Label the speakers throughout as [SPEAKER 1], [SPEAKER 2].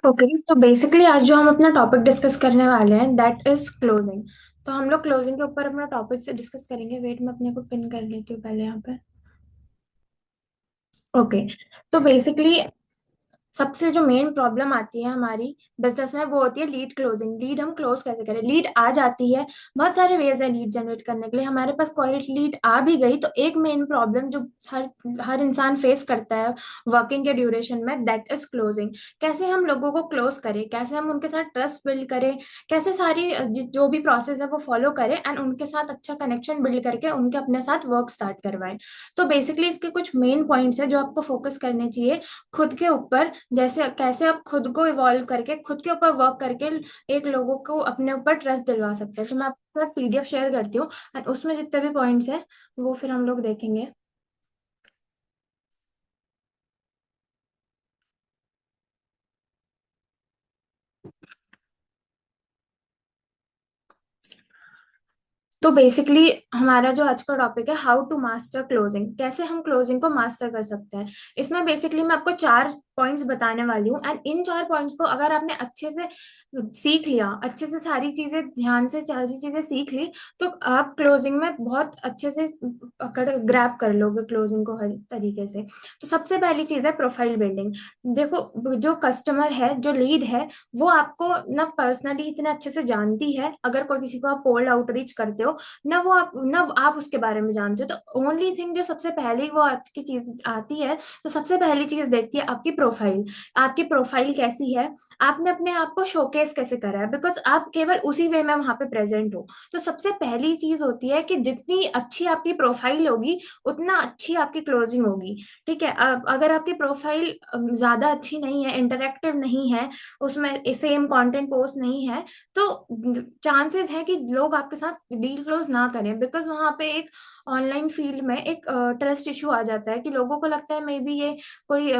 [SPEAKER 1] Okay, तो basically आज जो हम अपना टॉपिक डिस्कस करने वाले हैं दैट इज क्लोजिंग। तो हम लोग क्लोजिंग के ऊपर अपना टॉपिक से डिस्कस करेंगे। वेट, मैं अपने को पिन कर लेती हूँ पहले यहाँ पे। ओके, तो बेसिकली सबसे जो मेन प्रॉब्लम आती है हमारी बिजनेस में वो होती है लीड क्लोजिंग। लीड हम क्लोज कैसे करें? लीड आ जाती है, बहुत सारे वेज है लीड जनरेट करने के लिए। हमारे पास क्वालिटी लीड आ भी गई तो एक मेन प्रॉब्लम जो हर हर इंसान फेस करता है वर्किंग के ड्यूरेशन में, दैट इज क्लोजिंग। कैसे हम लोगों को क्लोज करें, कैसे हम उनके साथ ट्रस्ट बिल्ड करें, कैसे सारी जो भी प्रोसेस है वो फॉलो करें एंड उनके साथ अच्छा कनेक्शन बिल्ड करके उनके अपने साथ वर्क स्टार्ट करवाएं। तो बेसिकली इसके कुछ मेन पॉइंट्स है जो आपको फोकस करने चाहिए खुद के ऊपर। जैसे कैसे आप खुद को इवॉल्व करके खुद के ऊपर वर्क करके एक लोगों को अपने ऊपर ट्रस्ट दिलवा सकते हैं। तो मैं आपके साथ पीडीएफ शेयर करती हूँ and उसमें जितने भी पॉइंट्स हैं वो फिर हम लोग देखेंगे। तो बेसिकली हमारा जो आज का टॉपिक है, हाउ टू मास्टर क्लोजिंग, कैसे हम क्लोजिंग को मास्टर कर सकते हैं। इसमें बेसिकली मैं आपको चार पॉइंट्स बताने वाली हूँ एंड इन चार पॉइंट्स को अगर आपने अच्छे से सीख लिया, अच्छे से सारी चीजें ध्यान से सारी चीजें सीख ली, तो आप क्लोजिंग में बहुत अच्छे से पकड़ ग्रैब कर लोगे क्लोजिंग को हर तरीके से। तो सबसे पहली चीज है प्रोफाइल बिल्डिंग। देखो, जो कस्टमर है, जो लीड है, वो आपको ना पर्सनली इतने अच्छे से जानती है। अगर कोई किसी को आप कोल्ड आउटरीच करते हो, ना आप उसके बारे में जानते हो, तो ओनली थिंग जो सबसे पहले वो आपकी चीज आती है, तो सबसे पहली चीज देखती है आपकी प्रोफाइल। आपकी प्रोफाइल कैसी है, आपने अपने आप को शोकेस कैसे करा है, बिकॉज आप केवल उसी वे में वहां पे प्रेजेंट हो। तो सबसे पहली चीज होती है कि जितनी अच्छी आपकी प्रोफाइल होगी उतना अच्छी आपकी क्लोजिंग होगी। ठीक है, अब अगर आपकी प्रोफाइल ज्यादा अच्छी नहीं है, इंटरेक्टिव नहीं है, उसमें सेम कंटेंट पोस्ट नहीं है, तो चांसेस है कि लोग आपके साथ डील क्लोज ना करें। बिकॉज वहां पे एक ऑनलाइन फील्ड में एक ट्रस्ट इशू आ जाता है कि लोगों को लगता है मे बी ये कोई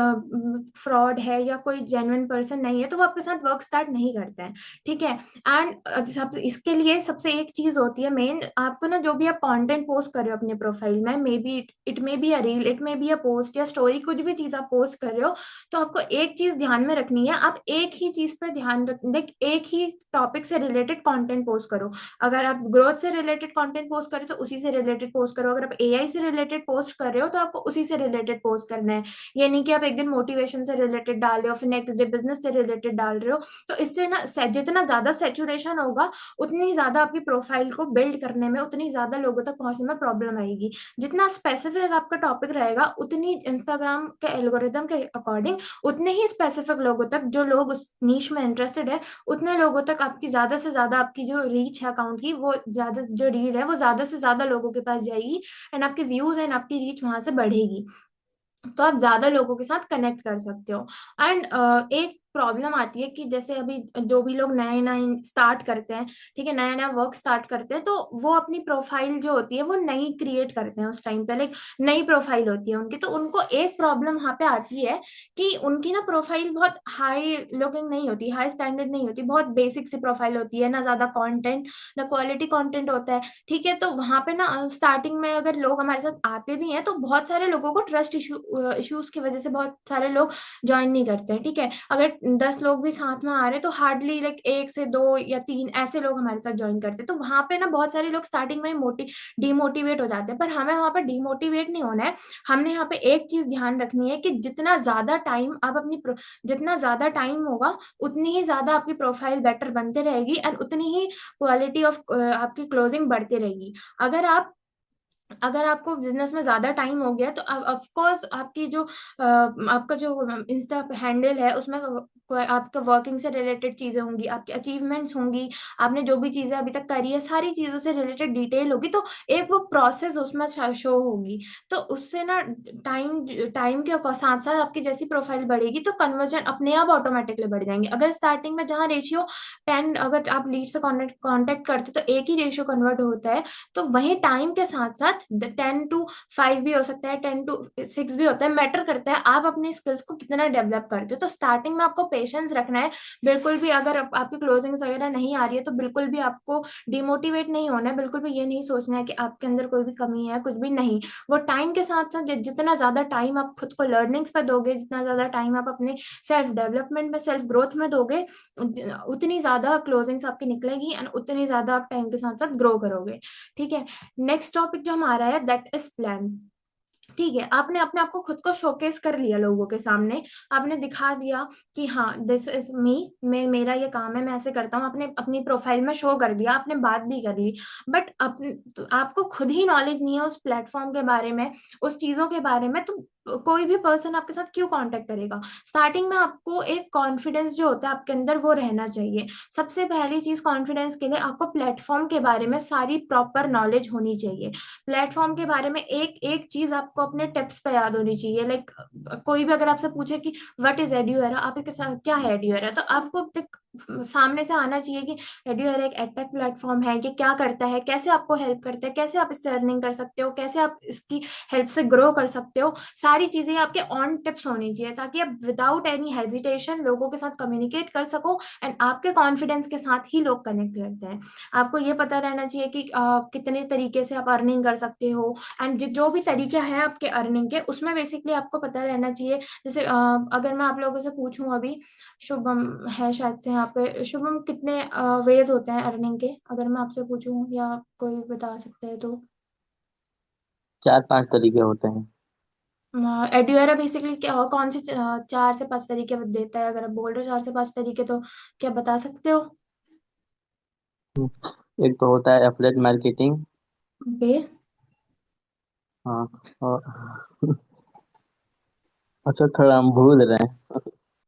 [SPEAKER 1] फ्रॉड है या कोई जेन्युइन पर्सन नहीं है, तो वो आपके साथ वर्क स्टार्ट नहीं करते हैं। ठीक है, एंड सब इसके लिए सबसे एक चीज होती है मेन, आपको ना जो भी आप कंटेंट पोस्ट कर रहे हो अपने प्रोफाइल में, may be it may be a reel, it may be a post या स्टोरी, कुछ भी चीज आप पोस्ट कर रहे हो, तो आपको एक चीज ध्यान में रखनी है। आप एक ही चीज पे ध्यान रख देख एक ही टॉपिक से रिलेटेड कंटेंट पोस्ट करो। अगर आप ग्रोथ से रिलेटेड कंटेंट पोस्ट करें तो उसी से रिलेटेड पोस्ट करो। अगर आप एआई से रिलेटेड पोस्ट कर रहे हो तो आपको उसी से रिलेटेड पोस्ट करना है। ये नहीं कि आप एक दिन मोटिवेशन से रिलेटेड डाल रहे हो, फिर नेक्स्ट डे बिजनेस से रिलेटेड डाल रहे हो। तो इससे ना जितना ज्यादा सेचुरेशन होगा, उतनी ज्यादा आपकी प्रोफाइल को बिल्ड करने में, उतनी ज्यादा लोगों तक पहुंचने में प्रॉब्लम आएगी। जितना स्पेसिफिक आपका टॉपिक रहेगा, उतनी इंस्टाग्राम के एल्गोरिदम के अकॉर्डिंग उतने ही स्पेसिफिक लोगों तक, जो लोग उस नीश में इंटरेस्टेड है, उतने लोगों तक आपकी ज्यादा से ज्यादा आपकी जो रीच है अकाउंट की, वो ज्यादा जो रीड है वो ज्यादा से ज्यादा लोगों के पास जाएगी एंड आपके व्यूज एंड आपकी रीच वहां से बढ़ेगी। तो आप ज्यादा लोगों के साथ कनेक्ट कर सकते हो। एंड एक प्रॉब्लम आती है कि जैसे अभी जो भी लोग नए नए स्टार्ट करते हैं, ठीक है, नया नया वर्क स्टार्ट करते हैं, तो वो अपनी प्रोफाइल जो होती है वो नई क्रिएट करते हैं। उस टाइम पे लाइक नई प्रोफाइल होती है उनकी, तो उनको एक प्रॉब्लम वहां पे आती है कि उनकी ना प्रोफाइल बहुत हाई लुकिंग नहीं होती, हाई स्टैंडर्ड नहीं होती, बहुत बेसिक सी प्रोफाइल होती है, ना ज्यादा कंटेंट ना क्वालिटी कंटेंट होता है। ठीक है, तो वहां पे ना स्टार्टिंग में अगर लोग हमारे साथ आते भी हैं तो बहुत सारे लोगों को ट्रस्ट इश्यूज की वजह से बहुत सारे लोग ज्वाइन नहीं करते हैं। ठीक है, अगर 10 लोग भी साथ में आ रहे हैं तो हार्डली लाइक एक से दो या तीन ऐसे लोग हमारे साथ ज्वाइन करते हैं। तो वहां पे ना बहुत सारे लोग स्टार्टिंग में डिमोटिवेट हो जाते हैं, पर हमें वहां पर डिमोटिवेट नहीं होना है। हमने यहाँ पे एक चीज ध्यान रखनी है कि जितना ज्यादा टाइम होगा, उतनी ही ज्यादा आपकी प्रोफाइल बेटर बनते रहेगी एंड उतनी ही क्वालिटी ऑफ आपकी क्लोजिंग बढ़ती रहेगी। अगर आप अगर आपको बिजनेस में ज्यादा टाइम हो गया तो ऑफ कोर्स आपकी जो आपका जो इंस्टा हैंडल है उसमें आपका वर्किंग से रिलेटेड चीजें होंगी, आपकी अचीवमेंट्स होंगी, आपने जो भी चीजें अभी तक करी है सारी चीजों से रिलेटेड डिटेल होगी, तो एक वो प्रोसेस उसमें शो होगी। तो उससे ना टाइम टाइम के साथ साथ आपकी जैसी प्रोफाइल बढ़ेगी तो कन्वर्जन अपने आप ऑटोमेटिकली बढ़ जाएंगे। अगर स्टार्टिंग में जहाँ रेशियो 10, अगर आप लीड से कॉन्टेक्ट करते तो एक ही रेशियो कन्वर्ट होता है, तो वही टाइम के साथ साथ साथ 10 to 5 भी हो सकता है, 10 to 6 भी होता है, मैटर करता है आप अपनी स्किल्स को कितना डेवलप करते हो। तो स्टार्टिंग में आपको पेशेंस रखना है। बिल्कुल भी अगर आपकी क्लोजिंग्स वगैरह नहीं आ रही है तो बिल्कुल भी आपको डिमोटिवेट नहीं होना है, बिल्कुल भी ये नहीं सोचना है कि आपके अंदर कोई भी कमी है, कुछ भी नहीं। वो टाइम के साथ साथ जितना ज्यादा टाइम आप खुद को लर्निंग्स पे दोगे, जितना ज्यादा टाइम आप अपने सेल्फ डेवलपमेंट में, सेल्फ ग्रोथ में दोगे, उतनी ज्यादा क्लोजिंग्स आपकी निकलेगी एंड उतनी ज्यादा आप टाइम के साथ साथ ग्रो करोगे। ठीक है। नेक्स्ट टॉपिक जो हमारा है दैट इज प्लान। ठीक है, आपने अपने आप को खुद को शोकेस कर लिया लोगों के सामने, आपने दिखा दिया कि हाँ दिस इज मी, मैं, मेरा ये काम है, मैं ऐसे करता हूँ, आपने अपनी प्रोफाइल में शो कर दिया, आपने बात भी कर ली। बट तो आपको खुद ही नॉलेज नहीं है उस प्लेटफॉर्म के बारे में, उस चीजों के बारे में, तो कोई भी पर्सन आपके साथ क्यों कांटेक्ट करेगा। स्टार्टिंग में आपको एक कॉन्फिडेंस जो होता है आपके अंदर वो रहना चाहिए। सबसे पहली चीज कॉन्फिडेंस के लिए आपको प्लेटफॉर्म के बारे में सारी प्रॉपर नॉलेज होनी चाहिए। प्लेटफॉर्म के बारे में एक एक चीज आपको अपने टिप्स पे याद होनी चाहिए। लाइक कोई भी अगर आपसे पूछे कि व्हाट इज एड्यूएरा, आपके साथ क्या है एड्यूएरा, तो आपको सामने से आना चाहिए कि एड्यूएरा एक एडटेक प्लेटफॉर्म है, ये क्या करता है, कैसे आपको हेल्प करता है, कैसे आप इससे अर्निंग कर सकते हो, कैसे आप इसकी हेल्प से ग्रो कर सकते हो। सारी चीजें आपके ऑन टिप्स होनी चाहिए ताकि आप विदाउट एनी हेजिटेशन लोगों के साथ कम्युनिकेट कर सको एंड आपके कॉन्फिडेंस के साथ ही लोग कनेक्ट करते हैं। आपको ये पता रहना चाहिए कि कितने तरीके से आप अर्निंग कर सकते हो एंड जो भी तरीके हैं आपके अर्निंग के, उसमें बेसिकली आपको पता रहना चाहिए। जैसे अगर मैं आप लोगों से पूछूं अभी, शुभम है शायद से यहाँ पे, शुभम कितने वेज होते हैं अर्निंग के, अगर मैं आपसे पूछूं या कोई बता सकते हैं तो।
[SPEAKER 2] 4-5 तरीके होते हैं।
[SPEAKER 1] एड्यूएरा बेसिकली क्या कौन से 4 से 5 तरीके देता है, अगर आप बोल रहे हो 4 से 5 तरीके तो क्या बता सकते हो।
[SPEAKER 2] एक तो होता है एफिलिएट मार्केटिंग।
[SPEAKER 1] बे
[SPEAKER 2] हाँ। और अच्छा, थोड़ा हम भूल रहे हैं।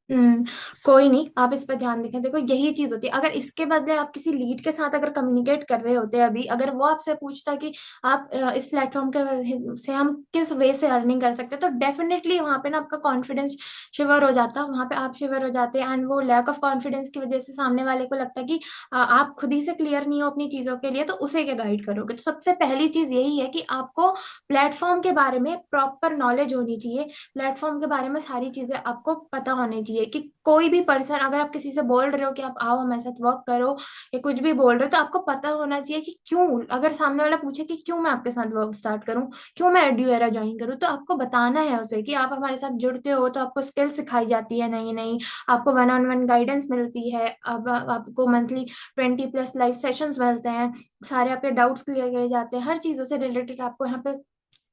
[SPEAKER 1] हम्म, कोई नहीं, आप इस पर ध्यान देखें। देखो यही चीज होती है, अगर इसके बदले आप किसी लीड के साथ अगर कम्युनिकेट कर रहे होते अभी, अगर वो आपसे पूछता कि आप इस प्लेटफॉर्म के से हम किस वे से अर्निंग कर सकते हैं, तो डेफिनेटली वहां पे ना आपका कॉन्फिडेंस शिवर हो जाता, वहां पे आप शिवर हो जाते एंड वो लैक ऑफ कॉन्फिडेंस की वजह से सामने वाले को लगता है कि आप खुद ही से क्लियर नहीं हो अपनी चीजों के लिए, तो उसे क्या गाइड करोगे। तो सबसे पहली चीज यही है कि आपको प्लेटफॉर्म के बारे में प्रॉपर नॉलेज होनी चाहिए। प्लेटफॉर्म के बारे में सारी चीजें आपको पता होनी चाहिए कि कोई भी पर्सन, अगर आप किसी से बोल रहे हो कि आप आओ हमारे साथ वर्क करो या कुछ भी बोल रहे हो, तो आपको पता होना चाहिए कि क्यों, अगर सामने वाला पूछे कि क्यों मैं आपके साथ वर्क स्टार्ट करूं, क्यों मैं एड्यूएरा ज्वाइन करूं, तो आपको बताना है उसे कि आप हमारे साथ जुड़ते हो तो आपको स्किल सिखाई जाती है, नई नई आपको वन ऑन वन गाइडेंस मिलती है, अब आपको मंथली 20+ लाइव सेशंस मिलते हैं, सारे आपके डाउट्स क्लियर करे जाते हैं, हर चीजों से रिलेटेड आपको यहाँ पे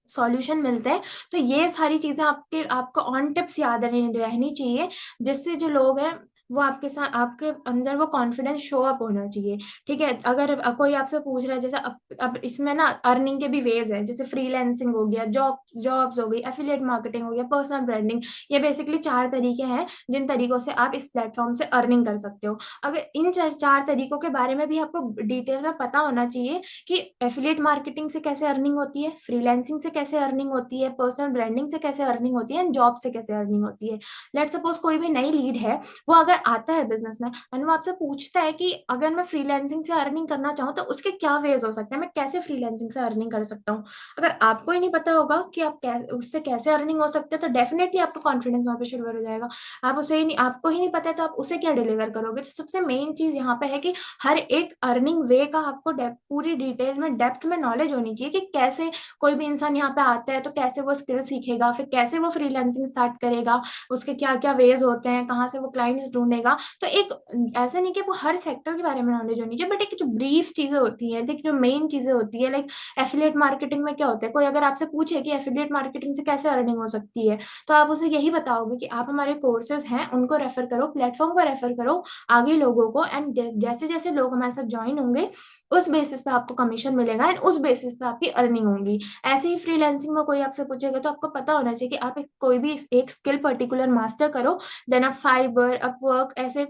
[SPEAKER 1] सॉल्यूशन मिलते हैं। तो ये सारी चीजें आपको ऑन टिप्स याद रहनी चाहिए, जिससे जो लोग हैं वो आपके साथ, आपके अंदर वो कॉन्फिडेंस शो अप होना चाहिए। ठीक है। अगर कोई आपसे पूछ रहा है, जैसे अब इसमें ना अर्निंग के भी वेज है, जैसे फ्रीलैंसिंग हो गया, जॉब्स हो गई, एफिलिएट मार्केटिंग हो गया, पर्सनल ब्रांडिंग, ये बेसिकली 4 तरीके हैं जिन तरीकों से आप इस प्लेटफॉर्म से अर्निंग कर सकते हो। अगर इन 4 तरीकों के बारे में भी आपको डिटेल में पता होना चाहिए कि एफिलिएट मार्केटिंग से कैसे अर्निंग होती है, फ्रीलैंसिंग से कैसे अर्निंग होती है, पर्सनल ब्रांडिंग से कैसे अर्निंग होती है, एंड जॉब से कैसे अर्निंग होती है। लेट सपोज कोई भी नई लीड है, वो अगर आता है बिजनेस में एंड वो आपसे पूछता है कि अगर मैं फ्रीलैंसिंग से अर्निंग करना चाहूँ तो उसके क्या वेज हो सकते हैं, मैं कैसे फ्रीलैंसिंग से अर्निंग कर सकता हूँ। अगर आपको ही नहीं पता होगा कि आप उससे कैसे अर्निंग हो सकते हैं, तो डेफिनेटली आपका कॉन्फिडेंस वहां पे शुरू हो जाएगा। आप उसे ही नहीं, आपको ही नहीं पता है तो आप उसे क्या डिलीवर करोगे। तो सबसे मेन चीज यहाँ पे है कि हर एक अर्निंग वे का आपको पूरी डिटेल में, डेप्थ में नॉलेज होनी चाहिए कि कैसे कोई भी इंसान यहाँ पे आता है तो कैसे वो स्किल सीखेगा, फिर कैसे वो फ्रीलांसिंग स्टार्ट करेगा, उसके क्या क्या वेज होते हैं, कहाँ से वो क्लाइंट्स ढूंढेगा। तो एक ऐसा नहीं कि वो हर सेक्टर के बारे में नॉलेज होनी चाहिए, बट एक जो ब्रीफ चीजें होती है, देख जो मेन चीजें होती है, लाइक एफिलिएट मार्केटिंग में क्या होता है, कोई अगर आपसे पूछे कि एफिलिएट मार्केटिंग से कैसे अर्निंग हो सकती है, तो आप उसे यही बताओगे कि आप हमारे कोर्सेज हैं उनको रेफर करो, प्लेटफॉर्म को रेफर करो आगे लोगों को, एंड जैसे जैसे लोग हमारे साथ ज्वाइन होंगे उस बेसिस पे आपको कमीशन मिलेगा एंड उस बेसिस पे आपकी अर्निंग होगी। ऐसे ही फ्रीलांसिंग में कोई आपसे पूछेगा तो आपको पता होना चाहिए कि आप कोई भी एक स्किल पर्टिकुलर मास्टर करो, देन आप फाइबर, अपवर्क, ऐसे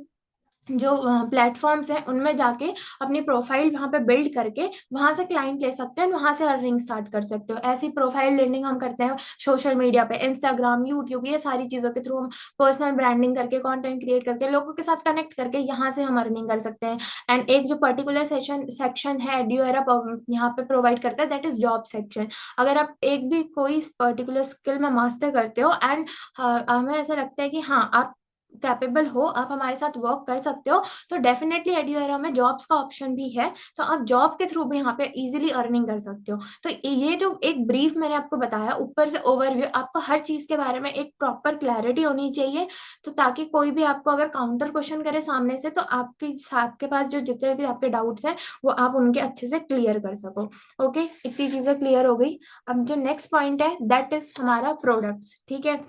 [SPEAKER 1] जो प्लेटफॉर्म्स हैं उनमें जाके अपनी प्रोफाइल वहां पे बिल्ड करके वहां से क्लाइंट ले सकते हैं, वहां से अर्निंग स्टार्ट कर सकते हो। ऐसी प्रोफाइल बिल्डिंग हम करते हैं सोशल मीडिया पे, इंस्टाग्राम, यूट्यूब, ये सारी चीजों के थ्रू हम पर्सनल ब्रांडिंग करके, कंटेंट क्रिएट करके, लोगों के साथ कनेक्ट करके यहाँ से हम अर्निंग कर सकते हैं। एंड एक जो पर्टिकुलर सेक्शन है एड्यू एरा यहाँ पे प्रोवाइड करता है, दैट इज जॉब सेक्शन। अगर आप एक भी कोई पर्टिकुलर स्किल में मास्टर करते हो एंड हमें ऐसा लगता है कि हाँ आप कैपेबल हो, आप हमारे साथ वर्क कर सकते हो, तो डेफिनेटली एड्यूएरा में जॉब्स का ऑप्शन भी है। तो आप जॉब के थ्रू भी यहाँ पे इजीली अर्निंग कर सकते हो। तो ये जो एक ब्रीफ मैंने आपको बताया ऊपर से ओवरव्यू, आपको हर चीज के बारे में एक प्रॉपर क्लैरिटी होनी चाहिए, तो ताकि कोई भी आपको अगर काउंटर क्वेश्चन करे सामने से, तो आपके पास जो जितने भी आपके डाउट्स हैं वो आप उनके अच्छे से क्लियर कर सको। ओके, इतनी चीजें क्लियर हो गई। अब जो नेक्स्ट पॉइंट है दैट इज हमारा प्रोडक्ट्स। ठीक है,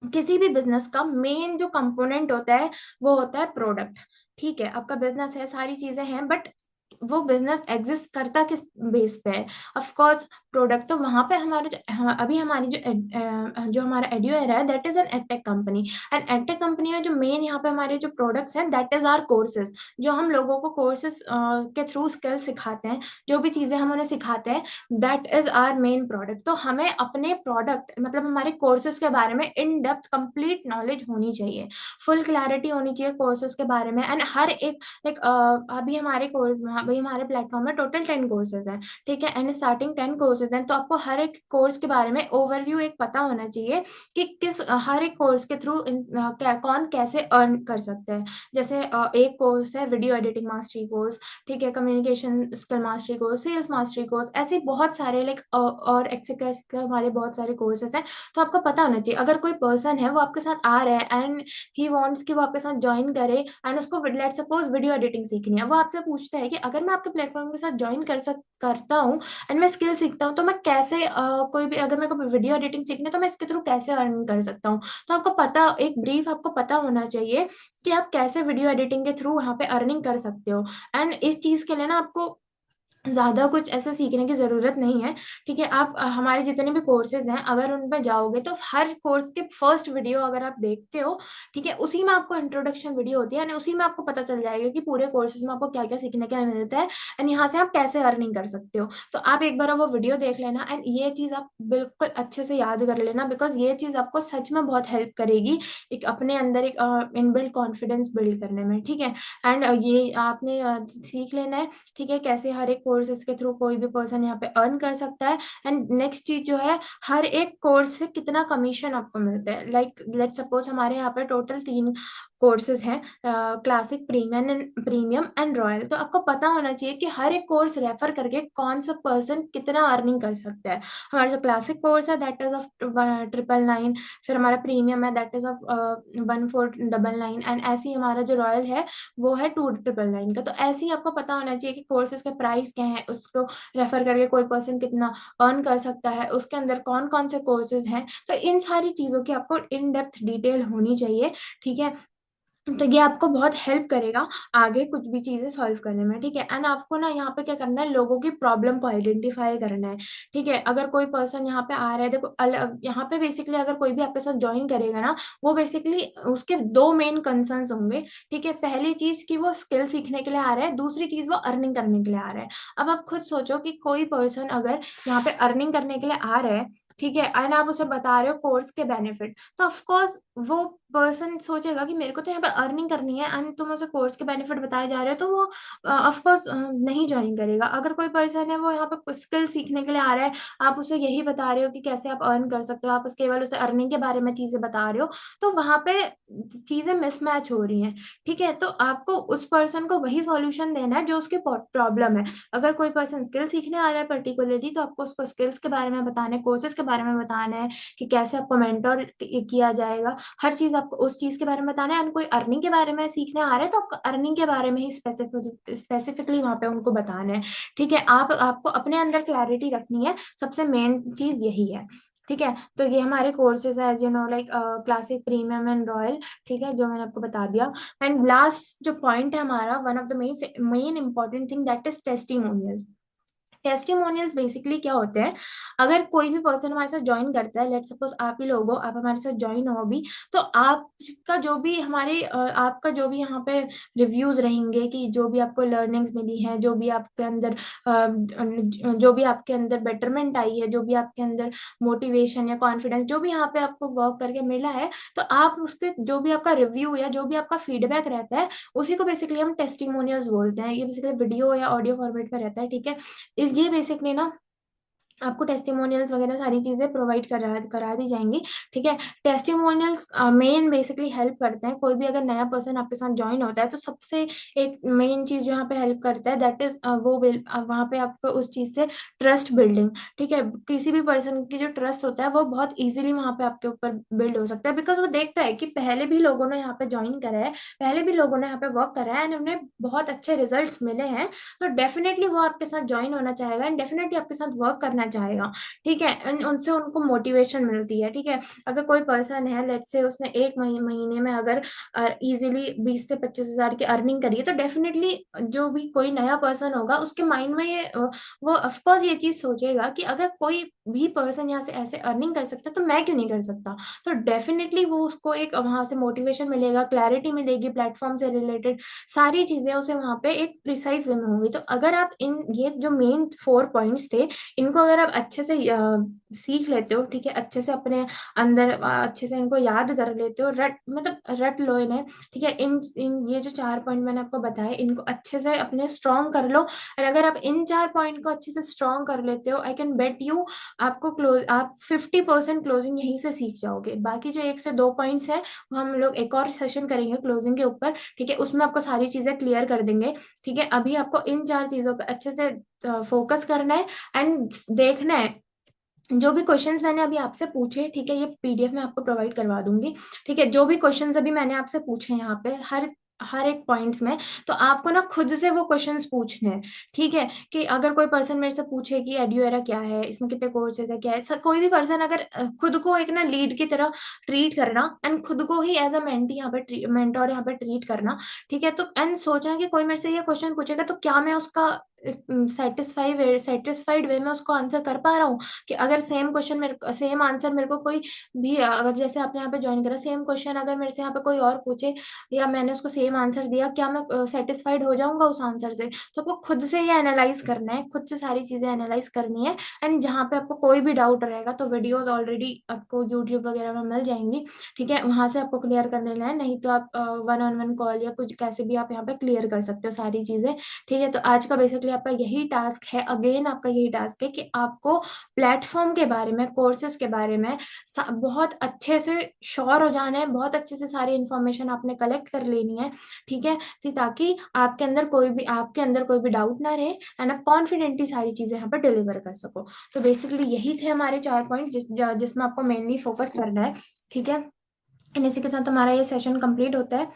[SPEAKER 1] किसी भी बिजनेस का मेन जो कंपोनेंट होता है वो होता है प्रोडक्ट। ठीक है, आपका बिजनेस है, सारी चीजें हैं, बट वो बिजनेस एग्जिस्ट करता किस बेस पे है? Of course product. तो वहां पे हमारे अभी हमारी जो हमारा एड्यूएरा है that is an edtech company. And edtech company में जो मेन यहाँ पे हमारे जो प्रोडक्ट्स हैं दैट इज आर कोर्सेज, जो हम लोगों को कोर्सेज के थ्रू स्किल सिखाते हैं, जो भी चीजें हम उन्हें सिखाते हैं that is our main product. तो हमें अपने प्रोडक्ट मतलब हमारे कोर्सेज के बारे में इन डेप्थ कंप्लीट नॉलेज होनी चाहिए, फुल क्लैरिटी होनी चाहिए कोर्सेज के बारे में। एंड हर एक लाइक अभी हमारे कोर्स, अभी हमारे प्लेटफॉर्म में टोटल 10 कोर्सेज हैं। ठीक है, एंड स्टार्टिंग 10 कोर्सेज हैं, तो आपको हर एक कोर्स के बारे में ओवरव्यू एक पता होना चाहिए कि किस हर एक कोर्स के थ्रू कौन कैसे अर्न कर सकते हैं। जैसे एक कोर्स है वीडियो एडिटिंग मास्टरी कोर्स, ठीक है, communication skill mastery course, sales mastery course, ऐसे बहुत सारे लाइक और एक्सेट्रा हमारे बहुत सारे कोर्सेज हैं। तो आपको पता होना चाहिए अगर कोई पर्सन है वो आपके साथ आ रहा है एंड ही वांट्स कि वो आपके साथ ज्वाइन करे, एंड उसको लेट सपोज वीडियो एडिटिंग सीखनी है, वो आपसे पूछता है कि अगर मैं आपके प्लेटफॉर्म के साथ ज्वाइन करता हूँ एंड मैं स्किल सीखता हूँ, तो मैं कैसे कोई भी अगर मेरे को वीडियो एडिटिंग सीखनी है तो मैं इसके थ्रू कैसे अर्न कर सकता हूँ? तो आपको पता, एक ब्रीफ आपको पता होना चाहिए कि आप कैसे वीडियो एडिटिंग के थ्रू वहां पे अर्निंग कर सकते हो। एंड इस चीज के लिए ना आपको ज्यादा कुछ ऐसे सीखने की जरूरत नहीं है। ठीक है, आप हमारे जितने भी कोर्सेज हैं अगर उनमें जाओगे तो हर कोर्स के फर्स्ट वीडियो अगर आप देखते हो, ठीक है, उसी में आपको इंट्रोडक्शन वीडियो होती है, यानी उसी में आपको पता चल जाएगा कि पूरे कोर्सेज में आपको क्या क्या सीखने का मिलता है एंड यहाँ से आप कैसे अर्निंग कर सकते हो। तो आप एक बार वो वीडियो देख लेना एंड ये चीज आप बिल्कुल अच्छे से याद कर लेना, बिकॉज ये चीज आपको सच में बहुत हेल्प करेगी एक अपने अंदर एक इनबिल्ट कॉन्फिडेंस बिल्ड करने में। ठीक है, एंड ये आपने सीख लेना है, ठीक है, कैसे हर एक कोर्सेज के थ्रू कोई भी पर्सन यहाँ पे अर्न कर सकता है। एंड नेक्स्ट चीज जो है, हर एक कोर्स से कितना कमीशन आपको मिलता है। लाइक लेट सपोज हमारे यहाँ पे टोटल 3 कोर्सेज हैं, क्लासिक, प्रीमियम एंड रॉयल। तो आपको पता होना चाहिए कि हर एक कोर्स रेफर करके कौन सा पर्सन कितना अर्निंग कर सकता है। हमारा जो क्लासिक कोर्स है दैट इज ऑफ 999, फिर हमारा प्रीमियम है दैट इज ऑफ 1499, एंड ऐसे ही हमारा जो रॉयल है वो है 2999 का। तो ऐसे ही आपको पता होना चाहिए कि कोर्सेज के प्राइस क्या है, उसको रेफर करके कोई पर्सन कितना अर्न कर सकता है, उसके अंदर कौन कौन से कोर्सेज हैं। तो इन सारी चीज़ों की आपको इन डेप्थ डिटेल होनी चाहिए। ठीक है, तो ये आपको बहुत हेल्प करेगा आगे कुछ भी चीजें सॉल्व करने में। ठीक है, एंड आपको ना यहाँ पे क्या करना है, लोगों की प्रॉब्लम को आइडेंटिफाई करना है। ठीक है, अगर कोई पर्सन यहाँ पे आ रहा है, देखो अलग यहाँ पे बेसिकली अगर कोई भी आपके साथ ज्वाइन करेगा ना, वो बेसिकली उसके दो मेन कंसर्न्स होंगे। ठीक है, पहली चीज कि वो स्किल सीखने के लिए आ रहा है, दूसरी चीज वो अर्निंग करने के लिए आ रहा है। अब आप खुद सोचो कि कोई पर्सन अगर यहाँ पे अर्निंग करने के लिए आ रहा है, ठीक है, एंड आप उसे बता रहे हो कोर्स के बेनिफिट, तो ऑफकोर्स वो पर्सन सोचेगा कि मेरे को तो यहाँ पे अर्निंग करनी है एंड तुम उसे कोर्स के बेनिफिट बताए जा रहे हो, तो वो ऑफ कोर्स नहीं ज्वाइन करेगा। अगर कोई पर्सन है वो यहाँ पे स्किल सीखने के लिए आ रहा है, आप उसे यही बता रहे हो कि कैसे आप अर्न कर सकते हो, आप उस केवल उसे अर्निंग के बारे में चीजें बता रहे हो, तो वहां पे चीजें मिसमैच हो रही हैं। ठीक है, तो आपको उस पर्सन को वही सॉल्यूशन देना है जो उसकी प्रॉब्लम है। अगर कोई पर्सन स्किल सीखने आ रहा है पर्टिकुलरली, तो आपको उसको स्किल्स के बारे में बताना है, कोर्सेज के बारे में बताना है कि कैसे आपको मेंटोर किया जाएगा, हर चीज आपको उस चीज के बारे में बताना है। एंड कोई अर्निंग के बारे में सीखने आ रहा है तो आपको अर्निंग के बारे में ही स्पेसिफिकली वहां पे उनको बताना है। ठीक है, आपको अपने अंदर क्लैरिटी रखनी है, सबसे मेन चीज यही है। ठीक है, तो ये हमारे कोर्सेज है as you know like classic, premium and royal. ठीक है, जो मैंने आपको बता दिया। एंड लास्ट जो पॉइंट है हमारा, one of the main main important thing that is testimonials. Testimonials basically क्या होते हैं, अगर कोई भी पर्सन हमारे साथ ज्वाइन करता है, लेट सपोज आप ही लोग हो, आप हमारे साथ ज्वाइन हो अभी, तो आपका जो भी आपका जो भी यहाँ पे रिव्यूज रहेंगे, कि जो भी आपको लर्निंग्स मिली है, जो भी आपके अंदर जो भी आपके अंदर बेटरमेंट आई है, जो भी आपके अंदर मोटिवेशन या कॉन्फिडेंस, जो भी यहाँ पे आपको वर्क करके मिला है, तो आप उसके जो भी आपका रिव्यू या जो भी आपका फीडबैक रहता है, उसी को बेसिकली हम टेस्टिमोनियल्स बोलते हैं। ये बेसिकली वीडियो या ऑडियो फॉर्मेट में रहता है, ठीक है। इस ये बेसिकली ना आपको टेस्टिमोनियल्स वगैरह सारी चीजें प्रोवाइड करा दी जाएंगी, ठीक है। टेस्टिमोनियल्स मेन बेसिकली हेल्प करते हैं, कोई भी अगर नया पर्सन आपके साथ ज्वाइन होता है तो सबसे एक मेन चीज जो यहाँ पे हेल्प करता है, दैट इज वहाँ पे आपको उस चीज से ट्रस्ट बिल्डिंग, ठीक है। किसी भी पर्सन की जो ट्रस्ट होता है वो बहुत इजीली वहाँ पे आपके ऊपर बिल्ड हो सकता है, बिकॉज वो देखता है कि पहले भी लोगों ने यहाँ पे ज्वाइन करा है, पहले भी लोगों ने यहाँ पे वर्क करा है एंड उन्हें बहुत अच्छे रिजल्ट्स मिले हैं, तो डेफिनेटली वो आपके साथ ज्वाइन होना चाहेगा एंड डेफिनेटली आपके साथ वर्क करना चाहेगा, ठीक है। उनसे उनको मोटिवेशन मिलती है, ठीक है। अगर कोई पर्सन है, लेट से उसने एक महीने में अगर इजीली 20 से 25 हजार की अर्निंग करी है, तो डेफिनेटली जो भी कोई नया पर्सन होगा उसके माइंड में वो ऑफकोर्स ये चीज सोचेगा कि अगर कोई भी पर्सन यहाँ से ऐसे अर्निंग कर सकता है तो मैं क्यों नहीं कर सकता। तो डेफिनेटली वो उसको एक वहां से मोटिवेशन मिलेगा, क्लैरिटी मिलेगी प्लेटफॉर्म से रिलेटेड, सारी चीजें उसे वहां पे एक प्रिसाइज वे में होंगी। तो अगर आप इन ये जो मेन 4 पॉइंट्स थे, इनको अगर आप अच्छे से सीख लेते हो, ठीक है, अच्छे से अपने अंदर अच्छे से इनको याद कर लेते हो, रट मतलब रट लो इन्हें, ठीक है। इन इन ये जो 4 पॉइंट मैंने आपको बताए, इनको अच्छे से अपने स्ट्रॉन्ग कर लो, और अगर आप इन 4 पॉइंट को अच्छे से स्ट्रॉन्ग कर लेते हो, आई कैन बेट यू आपको क्लोज आप 50% क्लोजिंग यहीं से सीख जाओगे। बाकी जो 1 से 2 पॉइंट्स है वो हम लोग एक और सेशन करेंगे क्लोजिंग के ऊपर, ठीक है, उसमें आपको सारी चीजें क्लियर कर देंगे, ठीक है। अभी आपको इन 4 चीजों पे अच्छे से फोकस करना है एंड देखना है। जो भी क्वेश्चंस मैंने अभी आपसे पूछे, ठीक है, ये पीडीएफ में आपको प्रोवाइड करवा दूंगी, ठीक है। जो भी क्वेश्चंस अभी मैंने आपसे पूछे यहाँ पे हर हर एक पॉइंट्स में, तो आपको ना खुद से वो क्वेश्चंस पूछने हैं, ठीक है। कि अगर कोई पर्सन मेरे से पूछे कि एड्यूएरा क्या है, इसमें कितने कोर्सेज है, क्या है, कोई भी पर्सन अगर खुद को एक ना लीड की तरह ट्रीट करना एंड खुद को ही एज अ मेंटी यहाँ पे मेंटोर यहाँ पे ट्रीट करना, ठीक है। तो एंड सोचा कि कोई मेरे से ये क्वेश्चन पूछेगा तो क्या मैं उसका सेटिस्फाइड वे में उसको आंसर कर पा रहा हूँ, कि अगर सेम आंसर मेरे को कोई भी, अगर जैसे आपने यहाँ पे ज्वाइन करा, सेम क्वेश्चन अगर मेरे से यहाँ पे कोई और पूछे या मैंने उसको सेम आंसर दिया, क्या मैं सेटिस्फाइड हो जाऊंगा उस आंसर से। तो आपको खुद से ये एनालाइज करना है, खुद से सारी चीजें एनालाइज करनी है, एंड जहाँ पे आपको कोई भी डाउट रहेगा तो वीडियोज ऑलरेडी आपको यूट्यूब वगैरह में मिल जाएंगी, ठीक है, वहां से आपको क्लियर कर लेना है, नहीं तो आप 1-on-1 कॉल या कुछ कैसे भी आप यहाँ पे क्लियर कर सकते हो सारी चीजें, ठीक है। तो आज का बेसिकली आपका यही टास्क है, अगेन आपका यही टास्क है कि आपको प्लेटफॉर्म के बारे में, कोर्सेज के बारे में बहुत अच्छे से श्योर हो जाना है, बहुत अच्छे से सारी इंफॉर्मेशन आपने कलेक्ट कर लेनी है, ठीक है, ताकि आपके अंदर कोई भी डाउट ना रहे एंड आप कॉन्फिडेंटली सारी चीजें यहाँ पर डिलीवर कर सको। तो बेसिकली यही थे हमारे 4 पॉइंट जिसमें आपको मेनली फोकस करना है, ठीक है। एंड इसी के साथ हमारा ये सेशन कंप्लीट होता है।